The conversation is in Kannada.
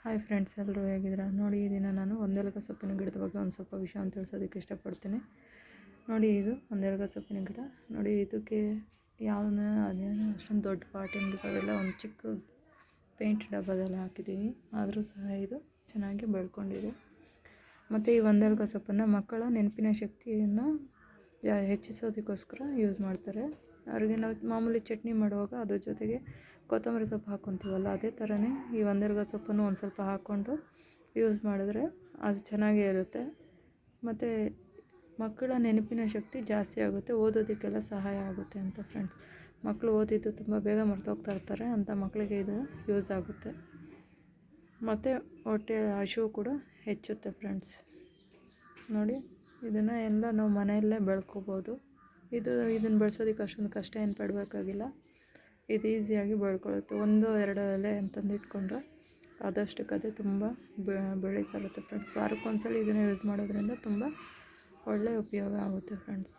ಹಾಯ್ ಫ್ರೆಂಡ್ಸ್, ಎಲ್ಲರೂ ಹೇಗಿದ್ದೀರಾ? ನೋಡಿ, ಈ ದಿನ ನಾನು ಒಂದೆಲಗ ಸೊಪ್ಪಿನ ಗಿಡದ ಬಗ್ಗೆ ಒಂದು ಸ್ವಲ್ಪ ವಿಷಯವನ್ನು ತಿಳಿಸೋದಕ್ಕೆ ಇಷ್ಟಪಡ್ತೀನಿ. ನೋಡಿ, ಇದು ಒಂದೆಲಗ ಸೊಪ್ಪಿನ ಗಿಡ. ನೋಡಿ, ಇದಕ್ಕೆ ಅದೇನು ಅಷ್ಟೊಂದು ದೊಡ್ಡ ಪಾಟಿನ ಬೇಕಾಗಿಲ್ಲ. ಒಂದು ಚಿಕ್ಕ ಪೇಂಟ್ ಡಬ್ಬದಲ್ಲಿ ಹಾಕಿದ್ದೀವಿ, ಆದರೂ ಸಹ ಇದು ಚೆನ್ನಾಗಿ ಬೆಳ್ಕೊಂಡಿದೆ. ಮತ್ತು ಈ ಒಂದೆಲಗ ಸೊಪ್ಪನ್ನು ಮಕ್ಕಳ ನೆನಪಿನ ಶಕ್ತಿಯನ್ನು ಹೆಚ್ಚಿಸೋದಕ್ಕೋಸ್ಕರ ಯೂಸ್ ಮಾಡ್ತಾರೆ. ಅವ್ರಿಗೆ ನಾವು ಮಾಮೂಲಿ ಚಟ್ನಿ ಮಾಡುವಾಗ ಅದ್ರ ಜೊತೆಗೆ ಕೊತ್ತಂಬರಿ ಸೊಪ್ಪು ಹಾಕ್ಕೊತೀವಲ್ಲ, ಅದೇ ಥರನೇ ಈ ಒಂದೆಲಗ ಸೊಪ್ಪನ್ನು ಒಂದು ಸ್ವಲ್ಪ ಹಾಕ್ಕೊಂಡು ಯೂಸ್ ಮಾಡಿದ್ರೆ ಅದು ಚೆನ್ನಾಗೇ ಇರುತ್ತೆ. ಮತ್ತು ಮಕ್ಕಳ ನೆನಪಿನ ಶಕ್ತಿ ಜಾಸ್ತಿ ಆಗುತ್ತೆ, ಓದೋದಕ್ಕೆಲ್ಲ ಸಹಾಯ ಆಗುತ್ತೆ ಅಂತ ಫ್ರೆಂಡ್ಸ್. ಮಕ್ಕಳು ಓದಿದ್ದು ತುಂಬ ಬೇಗ ಮರ್ತೋಗ್ತಾ ಇರ್ತಾರೆ, ಅಂಥ ಮಕ್ಕಳಿಗೆ ಇದು ಯೂಸ್ ಆಗುತ್ತೆ. ಮತ್ತು ಹೊಟ್ಟೆ ಹಸಿವು ಕೂಡ ಹೆಚ್ಚುತ್ತೆ ಫ್ರೆಂಡ್ಸ್. ನೋಡಿ, ಇದನ್ನು ಎಲ್ಲ ನಾವು ಮನೆಯಲ್ಲೇ ಬೆಳ್ಕೊಬೋದು. ಇದನ್ನು ಬೆಳೆಸೋದಕ್ಕೆ ಅಷ್ಟೊಂದು ಕಷ್ಟ ಏನು ಪಡಬೇಕಾಗಿಲ್ಲ. ಇದು ಈಸಿಯಾಗಿ ಬೆಳ್ಕೊಳ್ಳುತ್ತೆ. 1-2 ಎಲೆ ಅಂತಂದು ಇಟ್ಕೊಂಡ್ರೆ ಆದಷ್ಟಕ್ಕದೇ ತುಂಬ ಬೆಳೀತಾ ಇರುತ್ತೆ ಫ್ರೆಂಡ್ಸ್. ವಾರಕ್ಕೊಂದ್ಸಲ ಇದನ್ನು ಯೂಸ್ ಮಾಡೋದ್ರಿಂದ ತುಂಬ ಒಳ್ಳೆಯ ಉಪಯೋಗ ಆಗುತ್ತೆ ಫ್ರೆಂಡ್ಸ್.